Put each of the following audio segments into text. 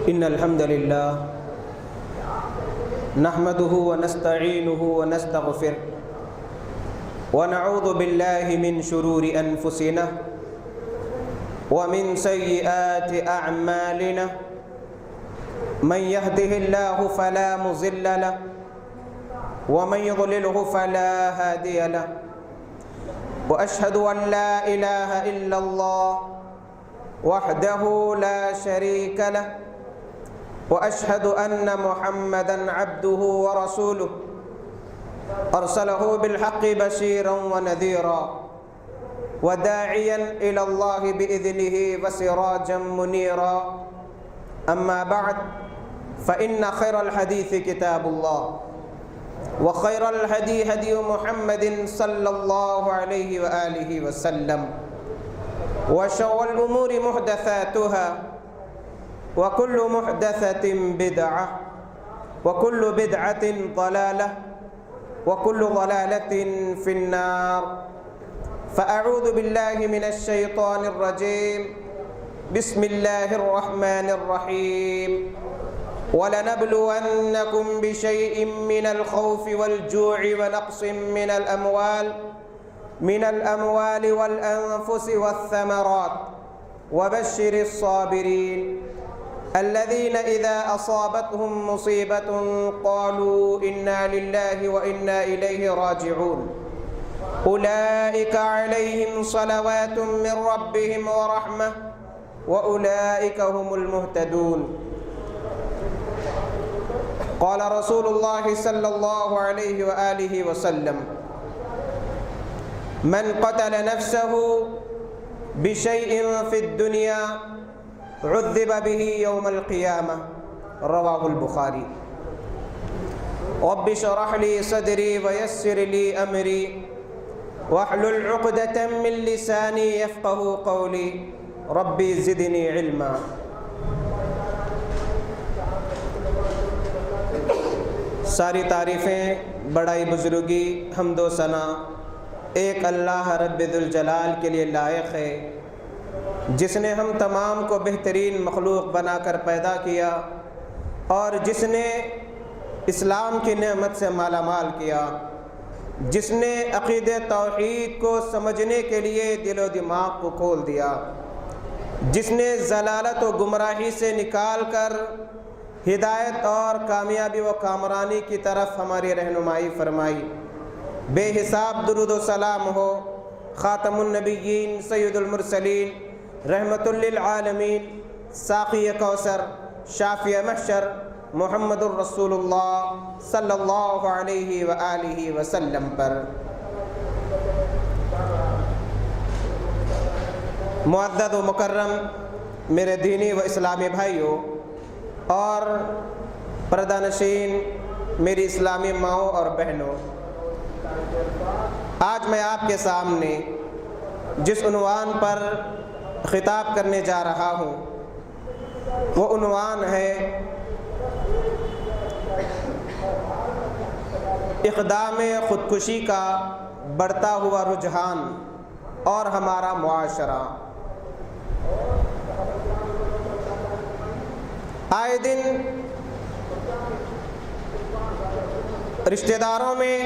إن الحمد لله نحمده ونستعينه ونستغفره ونعوذ بالله من شرور أنفسنا ومن سيئات أعمالنا من يهده الله فلا مضل له ومن يضلله فلا هادي له وأشهد أن لا إله إلا الله وحده لا شريك له وأشهد أن محمدًا عبده ورسوله أرسله بالحق بشيرا ونذيرا وداعيا إلى الله بإذنه وسراجا منيرا أما بعد فإن خير الحديث كتاب الله وخير الهدي هدي محمد صلى الله عليه وآله وسلم وشر الأمور محدثاتها وكل محدثة بدعة وكل بدعة ضلالة وكل ضلالة في النار فأعوذ بالله من الشيطان الرجيم بسم الله الرحمن الرحيم ولنبلونكم بشيء من الخوف والجوع ونقص من الأموال والأنفس والثمرات وبشر الصابرين الذين إذا أصابتهم مصيبة قالوا إنا لله وإنا إليه راجعون أولئك عليهم صلوات من ربهم ورحمة وأولئك هم المهتدون قال رسول الله صلى الله عليه وآله وسلم من قتل نفسه بشيء في الدنيا عذب به يوم القيامة رواه البخاري رب اشرح لي صدري ويسر لي أمري واحلل عقدة من لساني يفقه قولي ربي زدني علما ساری تعریفیں بڑائی بزرگی حمد و ثنا ایک اللہ رب ذوالجلال کے لیے لائق ہے جس نے ہم تمام کو بہترین مخلوق بنا کر پیدا کیا اور جس نے اسلام کی نعمت سے مالا مال کیا، جس نے عقیدہ توحید کو سمجھنے کے لیے دل و دماغ کو کھول دیا، جس نے ضلالت و گمراہی سے نکال کر ہدایت اور کامیابی و کامرانی کی طرف ہماری رہنمائی فرمائی۔ بے حساب درود و سلام ہو خاتم النبیین سید المرسلین رحمت للعالمین ساقی کوثر شافی محشر محمد الرسول اللہ صلی اللہ علیہ وآلہ وسلم پر۔ معزز و مکرم میرے دینی و اسلامی بھائیوں اور پردہ نشین میری اسلامی ماؤں اور بہنوں، آج میں آپ کے سامنے جس عنوان پر خطاب کرنے جا رہا ہوں وہ عنوان ہے اقدام خودکشی کا بڑھتا ہوا رجحان اور ہمارا معاشرہ۔ آئے دن رشتہ داروں میں،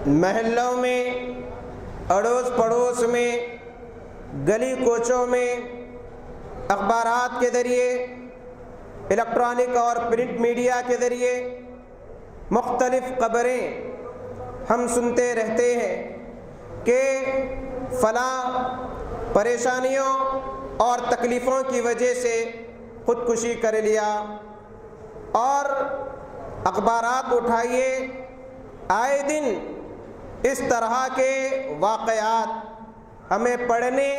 محلوں میں، اڑوس پڑوس میں، گلی کوچوں میں، اخبارات کے ذریعے، الیکٹرانک اور پرنٹ میڈیا کے ذریعے مختلف خبریں ہم سنتے رہتے ہیں کہ فلاں پریشانیوں اور تکلیفوں کی وجہ سے خودکشی کر لیا، اور اخبارات اٹھائیے، آئے دن اس طرح کے واقعات ہمیں پڑھنے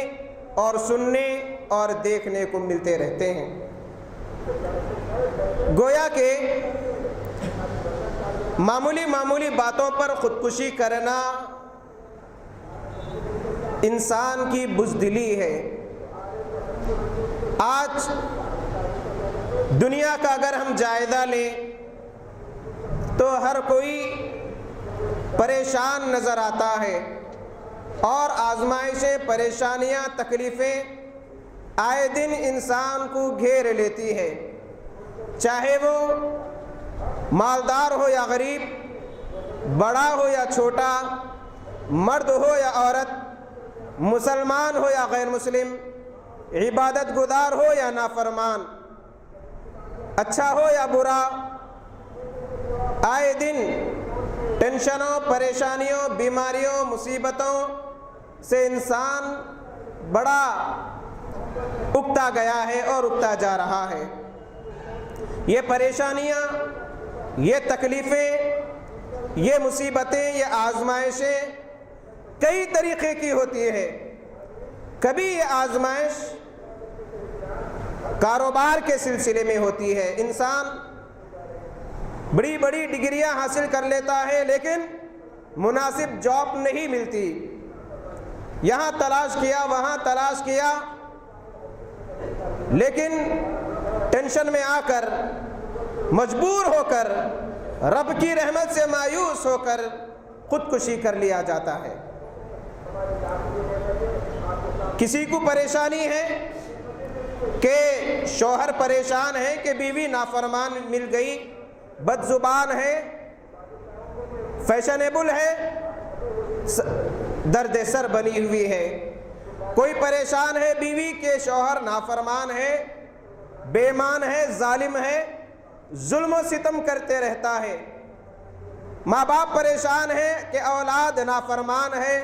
اور سننے اور دیکھنے کو ملتے رہتے ہیں۔ گویا کہ معمولی باتوں پر خودکشی کرنا انسان کی بزدلی ہے۔ آج دنیا کا اگر ہم جائزہ لیں تو ہر کوئی پریشان نظر آتا ہے، اور آزمائشیں، پریشانیاں، تکلیفیں آئے دن انسان کو گھیر لیتی ہے۔ چاہے وہ مالدار ہو یا غریب، بڑا ہو یا چھوٹا، مرد ہو یا عورت، مسلمان ہو یا غیر مسلم، عبادت گزار ہو یا نافرمان، اچھا ہو یا برا، آئے دن ٹینشنوں، پریشانیوں، بیماریوں، مصیبتوں سے انسان بڑا اکتا گیا ہے اور اکتا جا رہا ہے۔ یہ پریشانیاں، یہ تکلیفیں، یہ مصیبتیں، یہ آزمائشیں کئی طریقے کی ہوتی ہے۔ کبھی یہ آزمائش کاروبار کے سلسلے میں ہوتی ہے، انسان بڑی بڑی ڈگریاں حاصل کر لیتا ہے لیکن مناسب جاب نہیں ملتی، یہاں تلاش کیا وہاں تلاش کیا، لیکن ٹینشن میں آ کر، مجبور ہو کر، رب کی رحمت سے مایوس ہو کر خودکشی کر لیا جاتا ہے۔ کسی کو پریشانی ہے کہ شوہر پریشان ہے کہ بیوی نافرمان مل گئی، بد زبان ہے، فیشنیبل ہے، درد سر بنی ہوئی ہے۔ کوئی پریشان ہے بیوی کے شوہر نافرمان ہے، بے ایمان ہے، ظالم ہے، ظلم و ستم کرتے رہتا ہے۔ ماں باپ پریشان ہے کہ اولاد نافرمان ہے،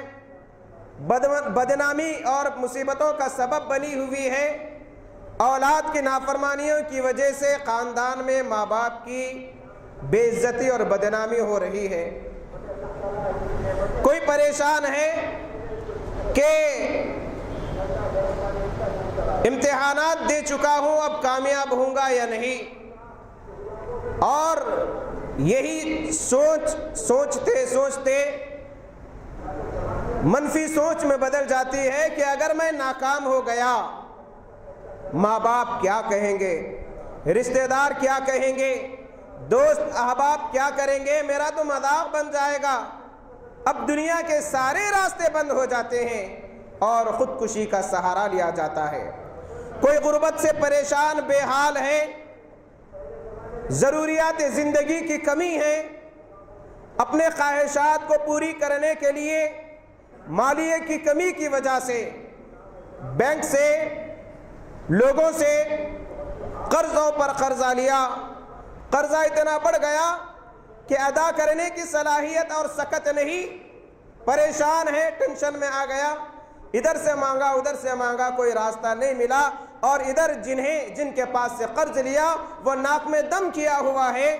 بدنامی اور مصیبتوں کا سبب بنی ہوئی ہے۔ اولاد کی نافرمانیوں کی وجہ سے خاندان میں ماں باپ کی بے عزتی اور بدنامی ہو رہی ہے۔ کوئی پریشان ہے کہ امتحانات دے چکا ہوں، اب کامیاب ہوں گا یا نہیں، اور یہی سوچتے سوچتے منفی سوچ میں بدل جاتی ہے کہ اگر میں ناکام ہو گیا ماں باپ کیا کہیں گے، رشتہ دار کیا کہیں گے، دوست احباب کیا کریں گے، میرا تو مذاق بن جائے گا۔ اب دنیا کے سارے راستے بند ہو جاتے ہیں اور خودکشی کا سہارا لیا جاتا ہے۔ کوئی غربت سے پریشان بے حال ہے، ضروریات زندگی کی کمی ہے، اپنے خواہشات کو پوری کرنے کے لیے مالیے کی کمی کی وجہ سے بینک سے، لوگوں سے قرضوں پر قرضہ لیا، قرضہ اتنا بڑھ گیا کہ ادا کرنے کی صلاحیت اور سکت نہیں، پریشان ہے، ٹینشن میں آ گیا، ادھر سے مانگا ادھر سے مانگا، کوئی راستہ نہیں ملا، اور ادھر جن کے پاس سے قرض لیا وہ ناک میں دم کیا ہوا ہے۔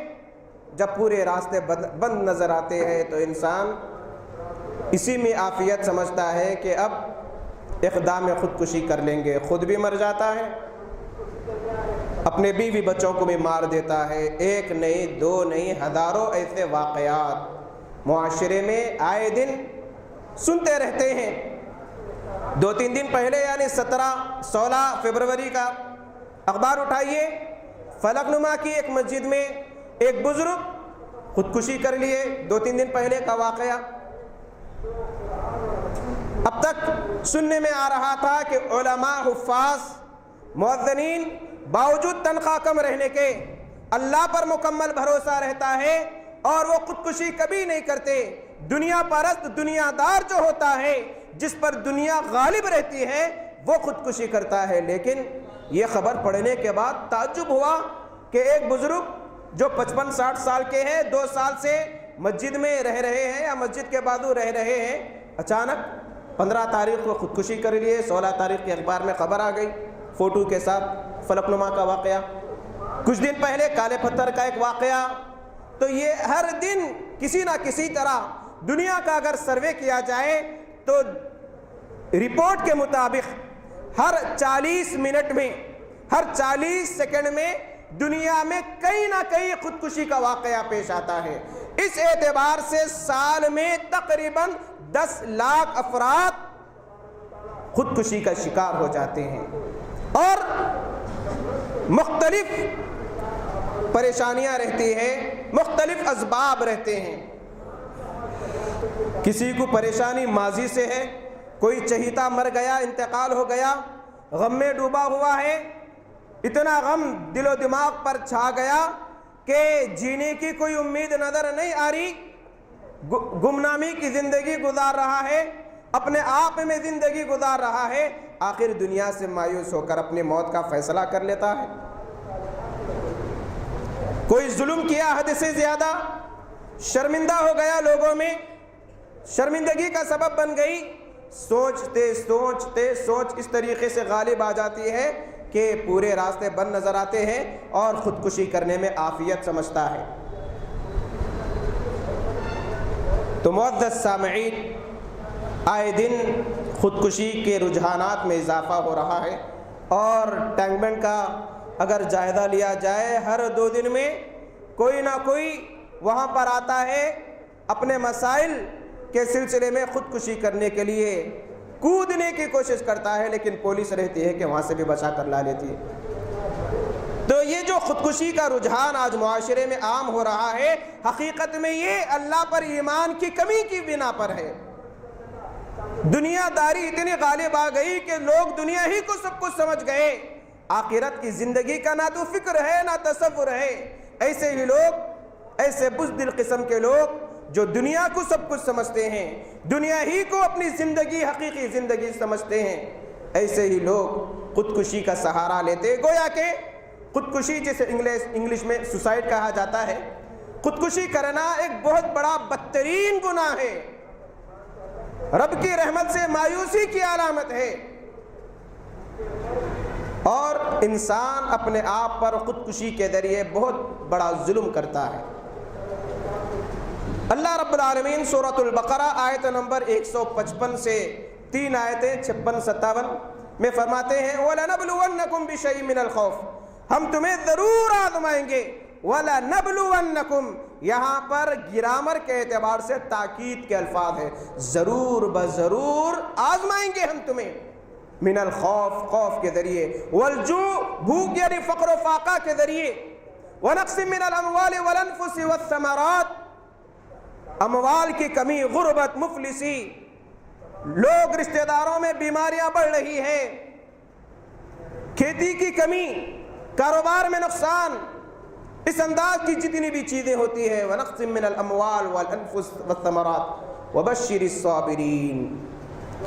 جب پورے راستے بند نظر آتے ہیں تو انسان اسی میں عافیت سمجھتا ہے کہ اب اقدام خودکشی کر لیں گے، خود بھی مر جاتا ہے، اپنے بیوی بچوں کو بھی مار دیتا ہے۔ ایک نہیں، دو نہیں، ہزاروں ایسے واقعات معاشرے میں آئے دن سنتے رہتے ہیں۔ 2-3 دن پہلے یعنی 16 فروری کا اخبار اٹھائیے، فلک نما کی ایک مسجد میں ایک بزرگ خودکشی کر لیے، 2-3 دن پہلے کا واقعہ۔ اب تک سننے میں آ رہا تھا کہ علماء، حفاظ، مؤذنین باوجود تنخواہ کم رہنے کے اللہ پر مکمل بھروسہ رہتا ہے اور وہ خودکشی کبھی نہیں کرتے۔ دنیا پرست، دنیا دار جو ہوتا ہے، جس پر دنیا غالب رہتی ہے، وہ خودکشی کرتا ہے۔ لیکن یہ خبر پڑھنے کے بعد تعجب ہوا کہ ایک بزرگ جو 55-60 سال کے ہیں، 2 سال سے مسجد میں رہ رہے ہیں یا مسجد کے بازو رہ رہے ہیں، اچانک 15 تاریخ کو خودکشی کر لیے۔ 16 تاریخ کے اخبار میں خبر آ گئی فوٹو کے ساتھ، فلک نما کا واقعہ۔ کچھ دن پہلے کالے پتھر کا ایک واقعہ۔ تو یہ ہر دن کسی نہ کسی طرح دنیا کا اگر سروے کیا جائے تو رپورٹ کے مطابق ہر 40 منٹ میں، ہر 40 سیکنڈ میں دنیا میں کئی نہ کئی خودکشی کا واقعہ پیش آتا ہے۔ اس اعتبار سے سال میں تقریباً 10 لاکھ افراد خودکشی کا شکار ہو جاتے ہیں، اور مختلف پریشانیاں رہتی ہیں، مختلف اسباب رہتے ہیں۔ کسی کو پریشانی ماضی سے ہے، کوئی چہیتا مر گیا، انتقال ہو گیا، غم میں ڈوبا ہوا ہے، اتنا غم دل و دماغ پر چھا گیا کہ جینے کی کوئی امید نظر نہیں آ رہی، گمنامی کی زندگی گزار رہا ہے، اپنے آپ میں زندگی گزار رہا ہے، آخر دنیا سے مایوس ہو کر اپنی موت کا فیصلہ کر لیتا ہے۔ کوئی ظلم کیا حد سے زیادہ، شرمندہ ہو گیا لوگوں میں، شرمندگی کا سبب بن گئی، سوچتے سوچتے سوچ اس طریقے سے غالب آ جاتی ہے کہ پورے راستے بند نظر آتے ہیں اور خودکشی کرنے میں عافیت سمجھتا ہے۔ تو معزز سامعین، آئے دن خودکشی کے رجحانات میں اضافہ ہو رہا ہے، اور ٹینک بینڈ کا اگر جائزہ لیا جائے ہر 2 دن میں کوئی نہ کوئی وہاں پر آتا ہے، اپنے مسائل کے سلسلے میں خودکشی کرنے کے لیے کودنے کی کوشش کرتا ہے، لیکن پولیس رہتی ہے کہ وہاں سے بھی بچا کر لا لیتی ہے۔ تو یہ جو خودکشی کا رجحان آج معاشرے میں عام ہو رہا ہے، حقیقت میں یہ اللہ پر ایمان کی کمی کی بنا پر ہے۔ دنیا داری اتنی غالب آ گئی کہ لوگ دنیا ہی کو سب کچھ سمجھ گئے، آخرت کی زندگی کا نہ تو فکر ہے نہ تصور ہے۔ ایسے ہی لوگ، ایسے بزدل قسم کے لوگ جو دنیا کو سب کچھ سمجھتے ہیں، دنیا ہی کو اپنی زندگی، حقیقی زندگی سمجھتے ہیں، ایسے ہی لوگ خودکشی کا سہارا لیتے، گویا کہ خودکشی جسے انگلش میں سوسائڈ کہا جاتا ہے، خودکشی کرنا ایک بہت بڑا بدترین گناہ ہے، رب کی رحمت سے مایوسی کی علامت ہے، اور انسان اپنے آپ پر خودکشی کے ذریعے بہت بڑا ظلم کرتا ہے۔ اللہ رب العالمین سورۃ البقرہ آیت نمبر 155 سے 3 آیتیں 56-57 میں فرماتے ہیں وَلَنَبْلُوَنَّكُمْ بِشَيْءٍ مِّنَ الْخَوْفِ، ہم تمہیں ضرور آزمائیں گے، وَلَنَبْلُوَنَّكُمْ یہاں پر گرامر کے اعتبار سے تاکید کے الفاظ ہے، ضرور بضرور آزمائیں گے ہم تمہیں، من الخوف، خوف کے ذریعے، والجوع، بھوک یعنی فقر و فاقہ کے ذریعے، وَنَقْصٍ مِّنَ الْأَمْوَالِ وَالْأَنفُسِ وَالثَّمَرَاتِ، اموال کی کمی، غربت، مفلسی، لوگ رشتہ داروں میں بیماریاں بڑھ رہی ہیں، کھیتی کی کمی، کاروبار میں نقصان، اس انداز کی جتنی بھی چیزیں ہوتی ہیں، وَنَقْصٍ مِّنَ الْأَمْوَالِ وَالْأَنفُسِ وَالثَّمَرَاتِ وَبَشِّرِ الصَّابِرِينَ۔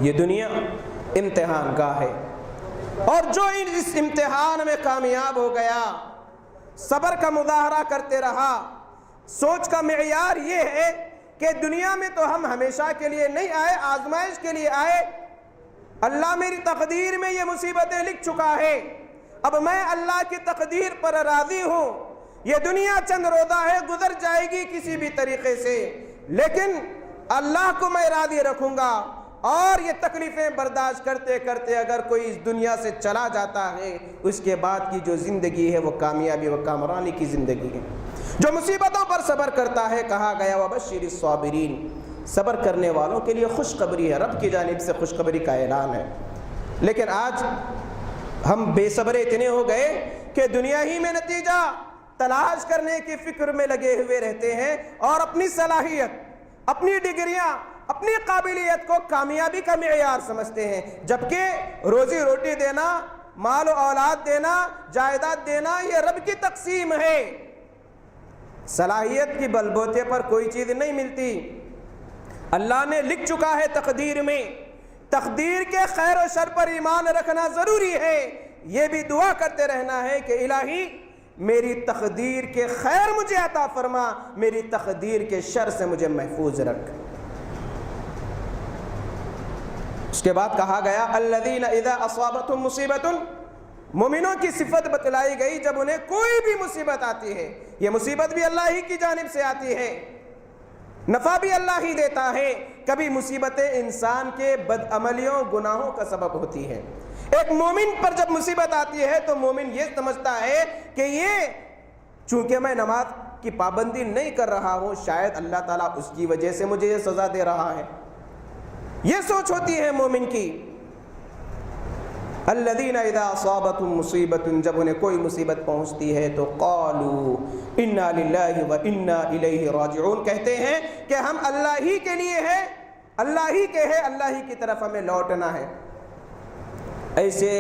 یہ دنیا امتحان گاہ ہے، اور جو اس امتحان میں کامیاب ہو گیا، صبر کا مظاہرہ کرتے رہا، سوچ کا معیار یہ ہے کہ دنیا میں تو ہم ہمیشہ کے لیے نہیں آئے، آزمائش کے لیے آئے، اللہ میری تقدیر میں یہ مصیبتیں لکھ چکا ہے، اب میں اللہ کی تقدیر پر راضی ہوں، یہ دنیا چند روزہ ہے، گزر جائے گی کسی بھی طریقے سے، لیکن اللہ کو میں راضی رکھوں گا، اور یہ تکلیفیں برداشت کرتے کرتے اگر کوئی اس دنیا سے چلا جاتا ہے، اس کے بعد کی جو زندگی ہے وہ کامیابی و کامرانی کی زندگی ہے۔ جو مصیبتوں پر صبر کرتا ہے، کہا گیا وَبَشِّرِ الصَّابِرِينَ، صبر کرنے والوں کے لیے خوشخبری ہے، رب کی جانب سے خوشخبری کا اعلان ہے۔ لیکن آج ہم بے صبرے اتنے ہو گئے کہ دنیا ہی میں نتیجہ تلاش کرنے کی فکر میں لگے ہوئے رہتے ہیں، اور اپنی صلاحیت، اپنی ڈگریاں، اپنی قابلیت کو کامیابی کا معیار سمجھتے ہیں، جبکہ روزی روٹی دینا، مال و اولاد دینا، جائیداد دینا یہ رب کی تقسیم ہے، صلاحیت کی بل بوتے پر کوئی چیز نہیں ملتی، اللہ نے لکھ چکا ہے تقدیر میں، تقدیر کے خیر و شر پر ایمان رکھنا ضروری ہے، یہ بھی دعا کرتے رہنا ہے کہ الہی میری تقدیر کے خیر مجھے عطا فرما، میری تقدیر کے شر سے مجھے محفوظ رکھ۔ اس کے بعد کہا گیا الذین اذا اصابتهم مصیبۃ، مومنوں کی صفت بتلائی گئی جب انہیں کوئی بھی مصیبت آتی ہے، یہ مصیبت بھی اللہ ہی کی جانب سے آتی ہے، نفع بھی اللہ ہی دیتا ہے، کبھی مصیبتیں انسان کے بدعملیوں، گناہوں کا سبب ہوتی ہیں۔ ایک مومن پر جب مصیبت آتی ہے تو مومن یہ سمجھتا ہے کہ یہ چونکہ میں نماز کی پابندی نہیں کر رہا ہوں، شاید اللہ تعالیٰ اس کی وجہ سے مجھے یہ سزا دے رہا ہے، یہ سوچ ہوتی ہے مومن کی۔ الذین اذا اصابتهم مصیبۃ، جب انہیں کوئی مصیبت پہنچتی ہے تو قالوا انا للہ و انا الیہ راجعون، کہتے ہیں کہ ہم اللہ ہی کے لیے ہیں، اللہ ہی کے ہیں، اللہ ہی کی طرف ہمیں لوٹنا ہے۔ ایسے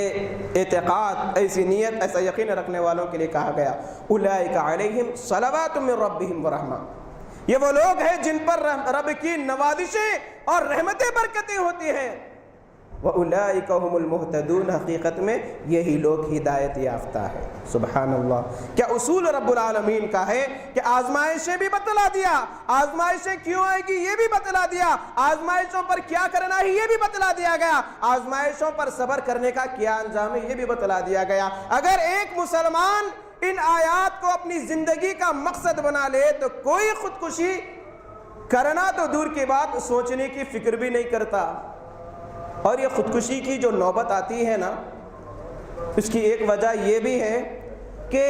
اعتقاد، ایسی نیت، ایسا یقین رکھنے والوں کے لیے کہا گیا اولئک علیہم صلوات من ربہم ورحمہ، یہ وہ لوگ ہیں جن پر رب کی نوازشیں اور رحمتیں برکتیں ہوتی ہیں۔ وَأُولَئِكَ هُمُ الْمُهْتَدُونَ، حقیقت میں یہی لوگ ہدایت یافتہ ہے۔ سبحان اللہ، کیا اصول رب العالمین کا ہے کہ آزمائشیں بھی بتلا دیا، آزمائشیں کیوں آئے گی یہ بھی بتلا دیا، آزمائشوں پر کیا کرنا ہے یہ بھی بتلا دیا گیا، آزمائشوں پر صبر کرنے کا کیا انجام ہے یہ بھی بتلا دیا گیا۔ اگر ایک مسلمان ان آیات کو اپنی زندگی کا مقصد بنا لے تو کوئی خودکشی کرنا تو دور کی بات، سوچنے کی فکر بھی نہیں کرتا۔ اور یہ خودکشی کی جو نوبت آتی ہے نا، اس کی ایک وجہ یہ بھی ہے کہ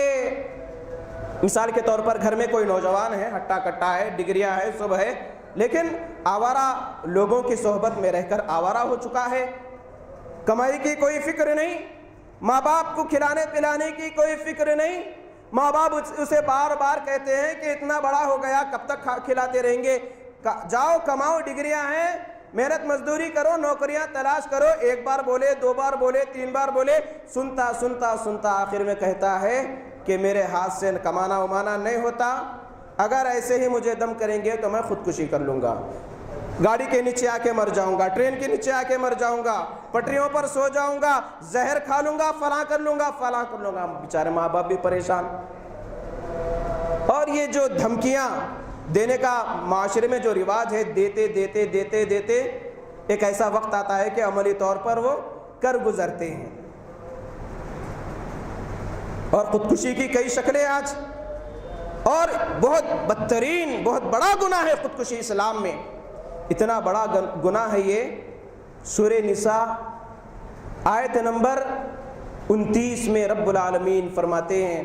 مثال کے طور پر گھر میں کوئی نوجوان ہے، ہٹا کٹا ہے، ڈگریاں ہے، سب ہے، لیکن آوارہ لوگوں کی صحبت میں رہ کر آوارہ ہو چکا ہے، کمائی کی کوئی فکر نہیں، ماں باپ کو کھلانے پلانے کی کوئی فکر نہیں، ماں باپ اسے بار بار کہتے ہیں کہ اتنا بڑا ہو گیا کب تک کھلاتے رہیں گے، جاؤ کماؤ، ڈگریاں ہیں، محنت مزدوری کرو، نوکریاں تلاش کرو، ایک بار بولے، دو بار بولے، تین بار بولے، سنتا سنتا سنتا آخر میں کہتا ہے کہ میرے ہاتھ سے کمانا ومانا نہیں ہوتا، اگر ایسے ہی مجھے دم کریں گے تو میں خودکشی کر لوں گا، گاڑی کے نیچے آ کے مر جاؤں گا، ٹرین کے نیچے آ کے مر جاؤں گا، پٹریوں پر سو جاؤں گا، زہر کھا لوں گا، فلاں کر لوں گا، فلاں کر لوں گا۔ بیچارے ماں باپ بھی پریشان۔ اور یہ جو دھمکیاں دینے کا معاشرے میں جو رواج ہے، دیتے دیتے دیتے دیتے ایک ایسا وقت آتا ہے کہ عملی طور پر وہ کر گزرتے ہیں۔ اور خودکشی کی کئی شکلیں آج، اور بہت بدترین، بہت بڑا گناہ ہے خودکشی اسلام میں، اتنا بڑا گناہ ہے یہ۔ سورہ نساء آیت نمبر 29 میں رب العالمین فرماتے ہیں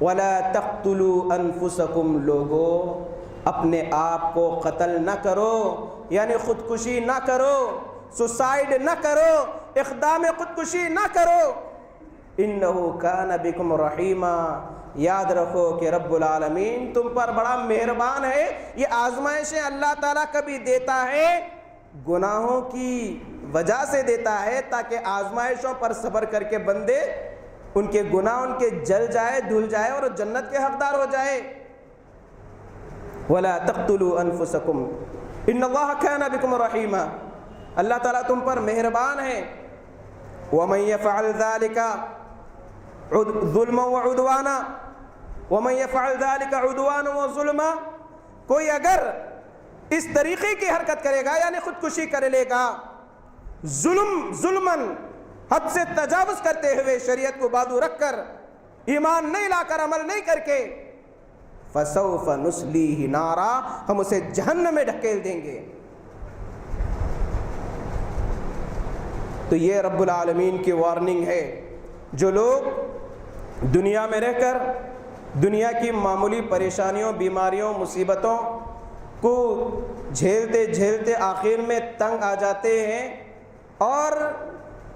وَلَا تَقْتُلُوا أَنفُسَكُمْ، لوگو اپنے آپ کو قتل نہ کرو، یعنی خودکشی نہ کرو، سوسائڈ نہ کرو، اقدام خودکشی نہ کرو، إِنَّهُ كَانَ بِكُمْ رَحِيمًا، یاد رکھو کہ رب العالمین تم پر بڑا مہربان ہے۔ یہ آزمائشیں اللہ تعالیٰ کبھی دیتا ہے گناہوں کی وجہ سے دیتا ہے، تاکہ آزمائشوں پر صبر کر کے بندے ان کے گناہ ان کے جل جائے، دھل جائے اور جنت کے حقدار ہو جائے۔ وَلَا تَقْتُلُوا أَنفُسَكُمْ إِنَّ اللَّهَ كَانَ بِكُمْ رَحِيمًا، اللہ تعالیٰ تم پر مہربان ہے۔ وَمَنْ يَفْعَلْ ذَلِكَ ظُلْمًا وَعُدْوَانًا، وَمَنْ يَفْعَلْ ذَلِكَ عُدْوَانًا وَظُلْمًا، کوئی اگر اس طریقے کی حرکت کرے گا، یعنی خودکشی کر لے گا، ظلماً، حد سے تجاوز کرتے ہوئے، شریعت کو بازو رکھ کر، ایمان نہیں لا کر، عمل نہیں کر کے، فَسَوْفَ نُصْلِيهِ نَارًا، ہم اسے جہنم میں ڈھکیل دیں گے۔ تو یہ رب العالمین کی وارننگ ہے۔ جو لوگ دنیا میں رہ کر دنیا کی معمولی پریشانیوں، بیماریوں، مصیبتوں کو جھیلتے جھیلتے آخر میں تنگ آ جاتے ہیں، اور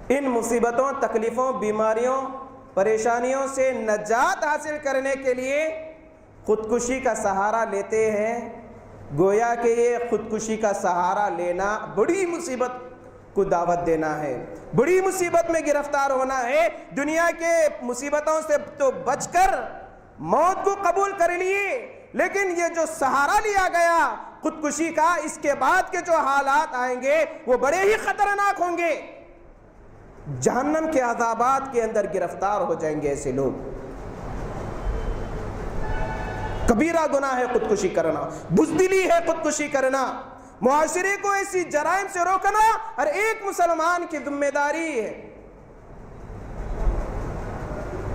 ان مصیبتوں، تکلیفوں، بیماریوں، پریشانیوں سے نجات حاصل کرنے کے لیے خودکشی کا سہارا لیتے ہیں، گویا کہ یہ خودکشی کا سہارا لینا بڑی مصیبت کو دعوت دینا ہے، بڑی مصیبت میں گرفتار ہونا ہے۔ دنیا کے مصیبتوں سے تو بچ کر موت کو قبول کر لیے، لیکن یہ جو سہارا لیا گیا خودکشی کا، اس کے بعد کے جو حالات آئیں گے وہ بڑے ہی خطرناک ہوں گے، جہنم کے عذابات کے اندر گرفتار ہو جائیں گے ایسے لوگ۔ کبیرہ گناہ ہے خودکشی کرنا، بزدلی ہے خودکشی کرنا، معاشرے کو ایسی جرائم سے روکنا ہر ایک مسلمان کی ذمہ داری ہے۔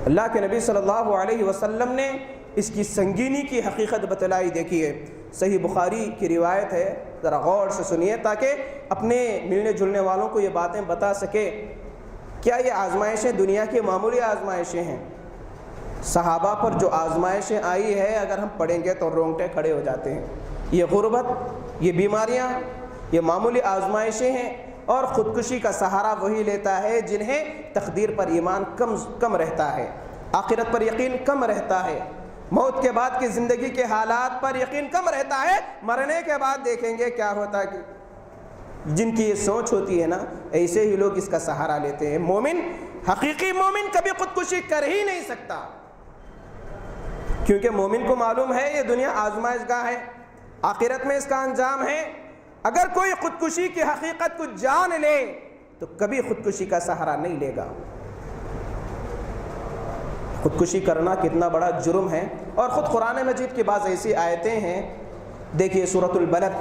اللہ کے نبی صلی اللہ علیہ وسلم نے اس کی سنگینی کی حقیقت بتلائی۔ دیکھیے صحیح بخاری کی روایت ہے، ذرا غور سے سنیے تاکہ اپنے ملنے جلنے والوں کو یہ باتیں بتا سکے۔ کیا یہ آزمائشیں دنیا کی معمولی آزمائشیں ہیں؟ صحابہ پر جو آزمائشیں آئی ہے، اگر ہم پڑھیں گے تو رونگٹے کھڑے ہو جاتے ہیں۔ یہ غربت، یہ بیماریاں، یہ معمولی آزمائشیں ہیں، اور خودکشی کا سہارا وہی لیتا ہے جنہیں تقدیر پر ایمان کم رہتا ہے، آخرت پر یقین کم رہتا ہے، موت کے بعد کی زندگی کے حالات پر یقین کم رہتا ہے۔ مرنے کے بعد دیکھیں گے کیا ہوتا ہے، جن کی یہ سوچ ہوتی ہے نا، ایسے ہی لوگ اس کا سہارا لیتے ہیں۔ مومن، حقیقی مومن کبھی خودکشی کر ہی نہیں سکتا، کیونکہ مومن کو معلوم ہے یہ دنیا آزمائش گاہ ہے، آخرت میں اس کا انجام ہے۔ اگر کوئی خودکشی کی حقیقت کو جان لے تو کبھی خودکشی کا سہارا نہیں لے گا۔ خودکشی کرنا کتنا بڑا جرم ہے، اور خود قرآن مجید کی بعض ایسی آیتیں ہیں، دیکھیے سورۃ البلد،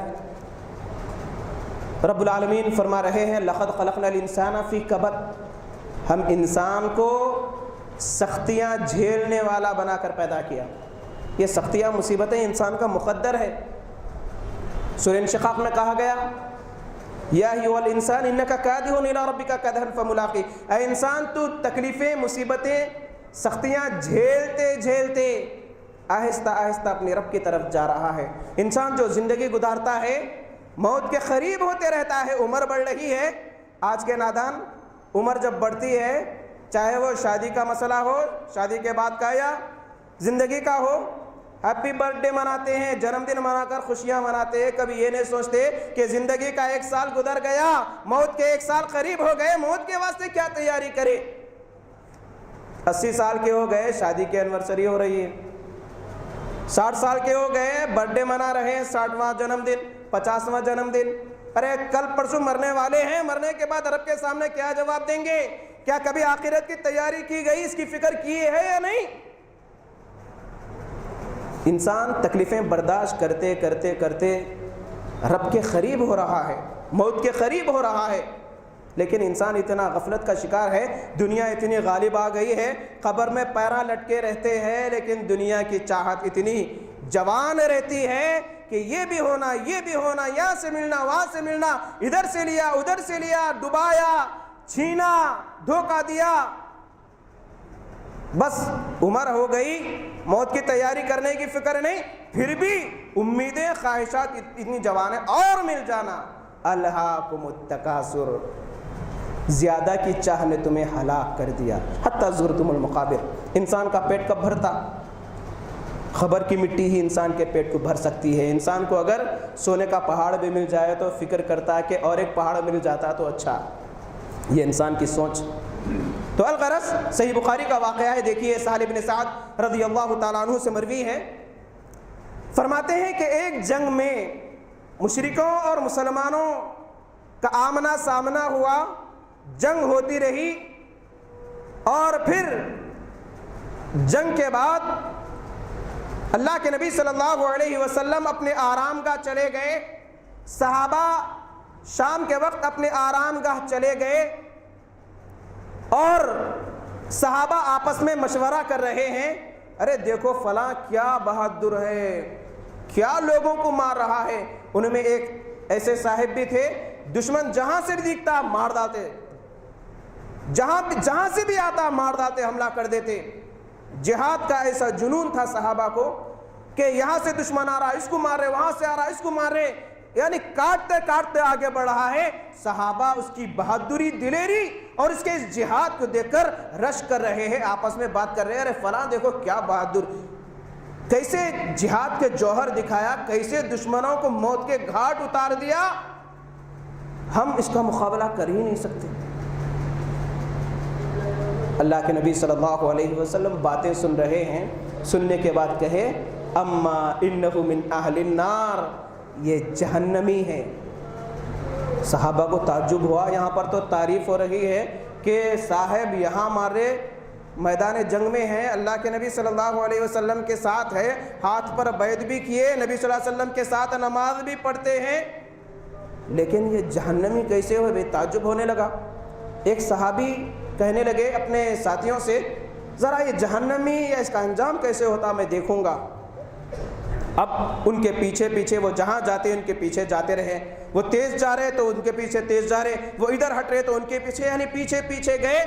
رب العالمین فرما رہے ہیں لقد خلقنا الانسان فی کبد، ہم انسان کو سختیاں جھیلنے والا بنا کر پیدا کیا۔ یہ سختیاں، مصیبتیں انسان کا مقدر ہے۔ سورہ انشقاق میں کہا گیا یا ایھا الانسان انک کادح الی ربک کدحا فملاقی، اے انسان تو تکلیفیں، مصیبتیں، سختیاں جھیلتے جھیلتے آہستہ آہستہ اپنے رب کی طرف جا رہا ہے۔ انسان جو زندگی گزارتا ہے موت کے قریب ہوتے رہتا ہے، عمر بڑھ رہی ہے۔ آج کے نادان عمر جب بڑھتی ہے، چاہے وہ شادی کا مسئلہ ہو، شادی کے بعد کا یا زندگی کا ہو، ہیپی برتھ ڈے مناتے ہیں، جنم دن منا کر خوشیاں مناتے ہیں، کبھی یہ نہیں سوچتے کہ زندگی کا 1 سال گزر گیا، موت کے 1 سال قریب ہو گئے، موت کے واسطے کیا تیاری کرے۔ 80 سال کے ہو گئے، شادی کی اینیورسری ہو رہی ہے، 60 سال کے ہو گئے، برتھ ڈے منا رہے ہیں، 60واں جنم دن، 50واں جنم دن۔ ارے کل پرسوں مرنے والے ہیں، مرنے کے بعد رب کے سامنے کیا جواب دیں گے؟ کیا کبھی آخرت کی تیاری کی گئی، اس کی فکر کی ہے یا نہیں؟ انسان تکلیفیں برداشت کرتے کرتے کرتے رب کے قریب ہو رہا ہے، موت کے قریب ہو رہا ہے، لیکن انسان اتنا غفلت کا شکار ہے، دنیا اتنی غالب آ گئی ہے، قبر میں پیراں لٹکے رہتے ہیں، لیکن دنیا کی چاہت اتنی جوان رہتی ہے کہ یہ بھی ہونا، یہ بھی ہونا، یہاں سے ملنا، وہاں سے ملنا، ادھر سے لیا، ادھر سے لیا، ڈبایا، چھینا، دھوکہ دیا۔ بس عمر ہو گئی، موت کی تیاری کرنے کی فکر نہیں، پھر بھی امیدیں، خواہشات اتنی جوان ہیں، اور مل جانا۔ الہاکم التکاثر، زیادہ کی چاہ نے تمہیں ہلاک کر دیا، حتی زرتم المقابر۔ انسان کا پیٹ کب بھرتا؟ خبر کی مٹی ہی انسان کے پیٹ کو بھر سکتی ہے۔ انسان کو اگر سونے کا پہاڑ بھی مل جائے تو فکر کرتا ہے کہ اور ایک پہاڑ مل جاتا تو اچھا۔ یہ انسان کی سوچ۔ تو الغرض صحیح بخاری کا واقعہ ہے، دیکھیے سہل بن سعد رضی اللہ تعالیٰ عنہ سے مروی ہے، فرماتے ہیں کہ ایک جنگ میں مشرکوں اور مسلمانوں کا آمنا سامنا ہوا، جنگ ہوتی رہی، اور پھر جنگ کے بعد اللہ کے نبی صلی اللہ علیہ وسلم اپنے آرام گاہ چلے گئے، صحابہ شام کے وقت اپنے آرام گاہ چلے گئے، اور صحابہ آپس میں مشورہ کر رہے ہیں، ارے دیکھو فلاں کیا بہادر ہے، کیا لوگوں کو مار رہا ہے۔ ان میں ایک ایسے صاحب بھی تھے، دشمن جہاں سے بھی دکھتا مار ڈالتے، جہاں سے بھی آتا مار ڈالتے، حملہ کر دیتے۔ جہاد کا ایسا جنون تھا صحابہ کو کہ یہاں سے دشمن آ رہا اس کو مار رہے، وہاں سے آ رہا اس کو مار رہے، یعنی کاٹتے کاٹتے آگے بڑھ رہا ہے۔ صحابہ اس کی بہادری، دلیری اور اس کے اس جہاد کو دیکھ کر رش کر رہے ہیں، آپس میں بات کر رہے ہیں، ارے فلاں دیکھو کیا بہادر، کیسے جہاد کے جوہر دکھایا، کیسے دشمنوں کو موت کے گھاٹ اتار دیا، ہم اس کا مقابلہ کر ہی نہیں سکتے۔ اللہ کے نبی صلی اللہ علیہ وسلم باتیں سن رہے ہیں، سننے کے بعد کہے اما انہ من اہل النار، یہ جہنمی ہے۔ صحابہ کو تعجب ہوا، یہاں پر تو تعریف ہو رہی ہے کہ صاحب یہاں ہمارے میدان جنگ میں ہیں، اللہ کے نبی صلی اللہ علیہ وسلم کے ساتھ ہے، ہاتھ پر بیعت بھی کیے، نبی صلی اللہ علیہ وسلم کے ساتھ نماز بھی پڑھتے ہیں، لیکن یہ جہنمی کیسے ہوئے؟ تعجب ہونے لگا۔ ایک صحابی کہنے لگے اپنے ساتھیوں سے، ذرا یہ جہنمی یا اس کا انجام کیسے ہوتا میں دیکھوں گا۔ اب ان کے پیچھے پیچھے وہ جہاں جاتے ان کے پیچھے جاتے رہے، وہ تیز جا رہے تو ان کے پیچھے تیز جا رہے، وہ ادھر ہٹ رہے تو ان کے پیچھے، یعنی پیچھے پیچھے گئے،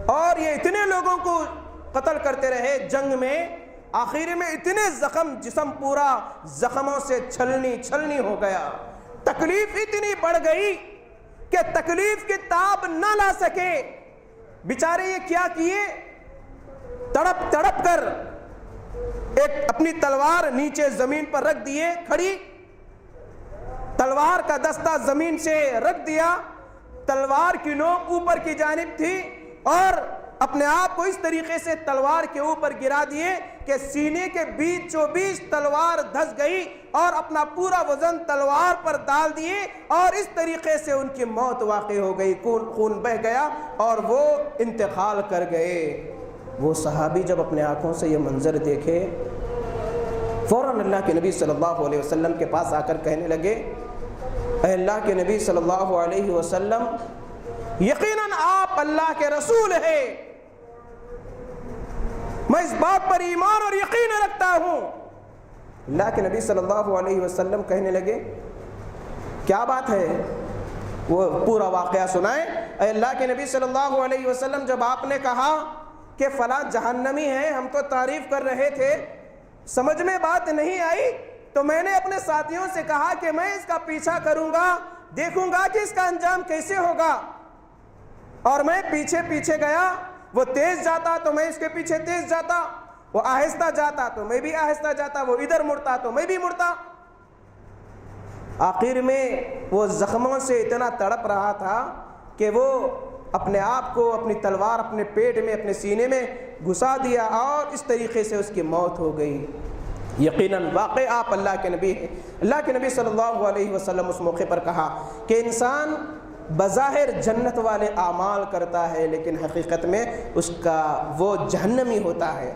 اور یہ اتنے لوگوں کو قتل کرتے رہے جنگ میں، آخر میں اتنے زخم، جسم پورا زخموں سے چھلنی ہو گیا، تکلیف اتنی بڑھ گئی کہ تکلیف کی تاب نہ لا سکے، بیچارے یہ کیا کیے، تڑپ تڑپ کر ایک اپنی تلوار نیچے زمین پر رکھ دیے کھڑی، تلوار کا دستہ زمین سے رکھ دیا، تلوار کی نوک اوپر کی جانب تھی، اور اپنے آپ کو اس طریقے سے تلوار کے اوپر گرا دیے کہ سینے کے بیچوں بیچ تلوار دھس گئی، اور اپنا پورا وزن تلوار پر ڈال دیے، اور اس طریقے سے ان کی موت واقع ہو گئی، خون بہہ گیا اور وہ انتقال کر گئے۔ وہ صحابی جب اپنے آنکھوں سے یہ منظر دیکھے، فوراً اللہ کے نبی صلی اللہ علیہ وسلم کے پاس آ کر کہنے لگے، اے اللہ کے نبی صلی اللہ علیہ وسلم، یقیناً آپ اللہ کے رسول ہیں، میں اس بات پر ایمان اور یقین رکھتا ہوں۔ اللہ کے نبی صلی اللہ علیہ وسلم کہنے لگے، کیا بات ہے؟ وہ پورا واقعہ سنائیں۔ اے اللہ کے نبی صلی اللہ علیہ وسلم، جب آپ نے کہا کہ فلاں جہنمی ہے، ہم تو تعریف کر رہے تھے، سمجھ میں بات نہیں آئی، تو میں نے اپنے ساتھیوں سے کہا کہ میں اس کا پیچھا کروں گا، دیکھوں گا کہ اس کا انجام کیسے ہوگا، اور میں پیچھے پیچھے گیا۔ وہ تیز جاتا تو میں اس کے پیچھے تیز جاتا، وہ آہستہ جاتا تو میں بھی آہستہ جاتا، وہ ادھر مڑتا تو میں بھی مڑتا۔ آخر میں وہ زخموں سے اتنا تڑپ رہا تھا کہ وہ اپنے آپ کو، اپنی تلوار اپنے پیٹ میں، اپنے سینے میں گھسا دیا، اور اس طریقے سے اس کی موت ہو گئی۔ یقیناً واقع آپ اللہ کے نبی ہیں۔ اللہ کے نبی صلی اللہ علیہ وسلم اس موقع پر کہا کہ انسان بظاہر جنت والے اعمال کرتا ہے، لیکن حقیقت میں اس کا وہ جہنمی ہوتا ہے۔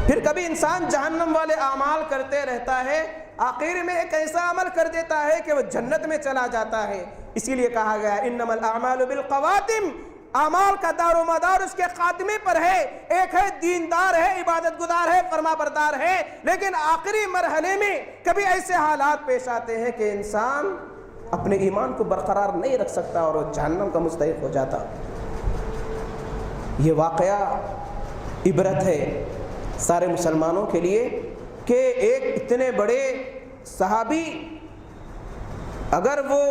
پھر کبھی انسان جہنم والے اعمال کرتے رہتا ہے، آخر میں ایک ایسا عمل کر دیتا ہے کہ وہ جنت میں چلا جاتا ہے۔ اسی لیے کہا گیا انما الاعمال بالخواتم، اعمال کا دار و مدار اس کے خاتمے پر ہے۔ ایک ہے دیندار ہے، عبادت گزار ہے، فرما بردار ہے، لیکن آخری مرحلے میں کبھی ایسے حالات پیش آتے ہیں کہ انسان اپنے ایمان کو برقرار نہیں رکھ سکتا اور وہ جہنم کا مستحق ہو جاتا۔ یہ واقعہ عبرت ہے سارے مسلمانوں کے لیے کہ ایک اتنے بڑے صحابی اگر وہ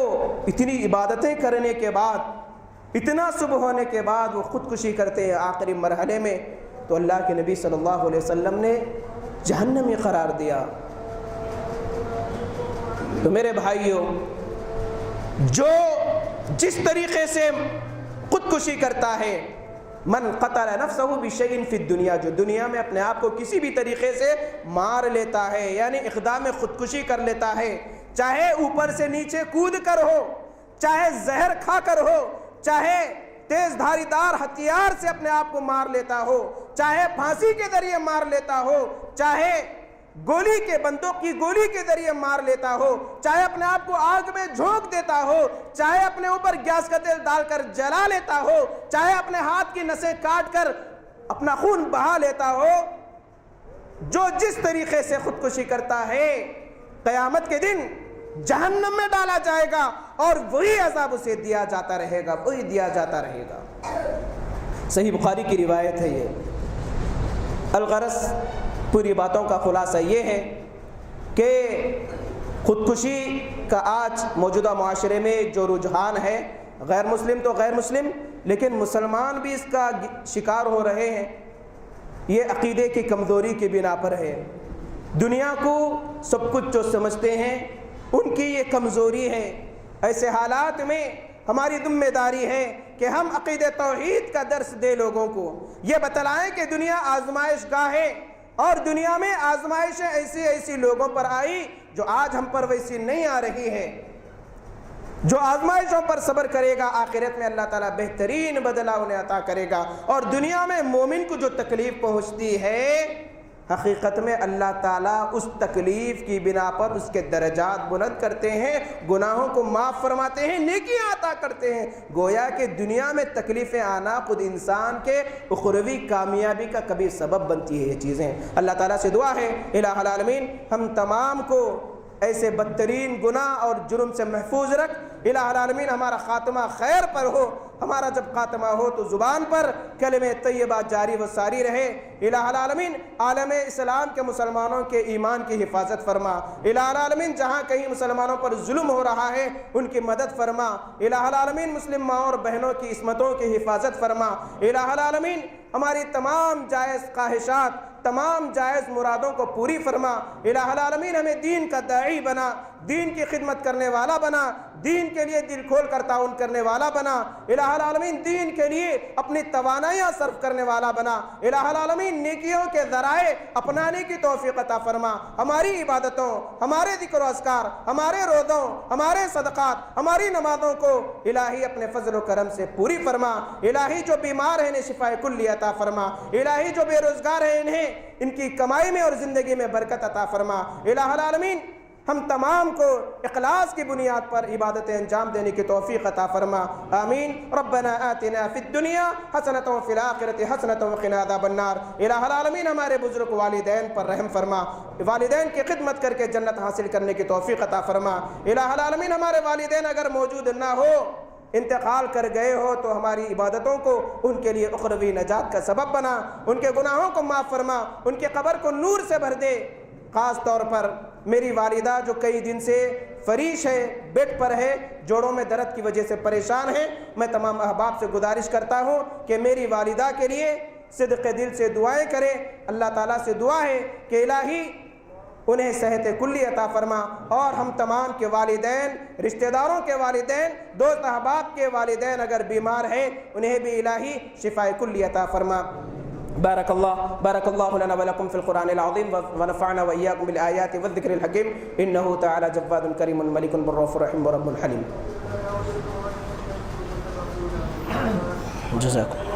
اتنی عبادتیں کرنے کے بعد، اتنا صبح ہونے کے بعد وہ خودکشی کرتے ہیں آخری مرحلے میں، تو اللہ کے نبی صلی اللہ علیہ وسلم نے جہنمی قرار دیا۔ تو میرے بھائیوں، جو جس طریقے سے خودکشی کرتا ہے، من قتل نفسہ بشیء فی الدنیا، جو دنیا میں اپنے آپ کو کسی بھی طریقے سے مار لیتا ہے، یعنی اقدام خودکشی کر لیتا ہے، چاہے اوپر سے نیچے کود کر ہو، چاہے زہر کھا کر ہو، چاہے تیز دھاری دار ہتھیار سے اپنے آپ کو مار لیتا ہو، چاہے پھانسی کے ذریعے مار لیتا ہو، چاہے گولی کے بندوق کی گولی کے ذریعے مار لیتا ہو، چاہے اپنے آپ کو آگ میں جھونک دیتا ہو، چاہے اپنے اوپر گیس کا تیل ڈال کر جلا لیتا ہو، چاہے اپنے ہاتھ کی نسیں کاٹ کر اپنا خون بہا لیتا ہو، جو جس طریقے سے خودکشی کرتا ہے، قیامت کے دن جہنم میں ڈالا جائے گا، اور وہی عذاب اسے دیا جاتا رہے گا، وہی دیا جاتا رہے گا۔ صحیح بخاری کی روایت ہے یہ۔ الغرض پوری باتوں کا خلاصہ یہ ہے کہ خودکشی کا آج موجودہ معاشرے میں جو رجحان ہے، غیر مسلم تو غیر مسلم، لیکن مسلمان بھی اس کا شکار ہو رہے ہیں۔ یہ عقیدے کی کمزوری کی بنا پر ہے۔ دنیا کو سب کچھ جو سمجھتے ہیں ان کی یہ کمزوری ہے۔ ایسے حالات میں ہماری ذمہ داری ہے کہ ہم عقیدہ توحید کا درس دے لوگوں کو، یہ بتلائیں کہ دنیا آزمائش گاہ ہے، اور دنیا میں آزمائشیں ایسی ایسی لوگوں پر آئی جو آج ہم پر ویسی نہیں آ رہی ہے۔ جو آزمائشوں پر صبر کرے گا، آخرت میں اللہ تعالیٰ بہترین بدلہ انہیں عطا کرے گا۔ اور دنیا میں مومن کو جو تکلیف پہنچتی ہے، حقیقت میں اللہ تعالیٰ اس تکلیف کی بنا پر اس کے درجات بلند کرتے ہیں، گناہوں کو معاف فرماتے ہیں، نیکیاں عطا کرتے ہیں۔ گویا کہ دنیا میں تکلیفیں آنا خود انسان کے اخروی کامیابی کا کبھی سبب بنتی ہے یہ چیزیں۔ اللہ تعالیٰ سے دعا ہے الہ العالمین ہم تمام کو ایسے بدترین گناہ اور جرم سے محفوظ رکھ۔ الہ العالمین ہمارا خاتمہ خیر پر ہو، ہمارا جب خاتمہ ہو تو زبان پر کلمہ طیبہ جاری و ساری رہے۔ الہ العالمین عالم اسلام کے مسلمانوں کے ایمان کی حفاظت فرما۔ الہ العالمین جہاں کہیں مسلمانوں پر ظلم ہو رہا ہے ان کی مدد فرما۔ الہ العالمین مسلم ماں اور بہنوں کی عصمتوں کی حفاظت فرما۔ الہ العالمین ہماری تمام جائز خواہشات، تمام جائز مرادوں کو پوری فرما۔ الہ العالمین ہمیں دین کا داعی بنا، دین کی خدمت کرنے والا بنا، دین کے لیے دل کھول کر تعاون کرنے والا بنا، الہ العالمین دین کے لیے اپنی توانائیاں صرف کرنے والا بنا، الہ العالمین نیکیوں کے ذرائع اپنانے کی توفیق عطا فرما، ہماری عبادتوں، ہمارے ذکر و اذکار، ہمارے روزوں، ہمارے صدقات، ہماری نمازوں کو الہی اپنے فضل و کرم سے پوری فرما، الہی جو بیمار ہیں انہیں شفائے کلی عطا فرما، الہی جو بے روزگار ہیں انہیں ان کی کمائی میں اور زندگی میں برکت عطا فرما، الہ العالمین ہم تمام کو اخلاص کی بنیاد پر عبادتیں انجام دینے کی توفیق عطا فرما، آمین۔ ربنا آتنا فی الدنیا حسنۃ وفی الآخرۃ حسنۃ وقنا عذاب النار۔ الہ العالمین ہمارے بزرگ والدین پر رحم فرما، والدین کی خدمت کر کے جنت حاصل کرنے کی توفیق عطا فرما، الہ العالمین ہمارے والدین اگر موجود نہ ہو، انتقال کر گئے ہو تو ہماری عبادتوں کو ان کے لیے اخروی نجات کا سبب بنا، ان کے گناہوں کو معاف فرما، ان کے قبر کو نور سے بھر دے۔ خاص طور پر میری والدہ جو کئی دن سے فریش ہے، بیڈ پر ہے، جوڑوں میں درد کی وجہ سے پریشان ہے، میں تمام احباب سے گزارش کرتا ہوں کہ میری والدہ کے لیے صدق دل سے دعائیں کریں۔ اللہ تعالیٰ سے دعا ہے کہ الہی انہیں صحت کلی عطا فرما، اور ہم تمام کے والدین، رشتہ داروں کے والدین، دوست احباب کے والدین اگر بیمار ہیں انہیں بھی الہی شفائے کلی عطا فرما۔ بارک اللہ لنا ولکم فی القرآن العظیم ونفعنا وإیاکم بالآیات والذکر الحکیم، انہ تعالی جواد کریم ملک بالرؤوف الرحیم ورب حلیم۔ جزاکم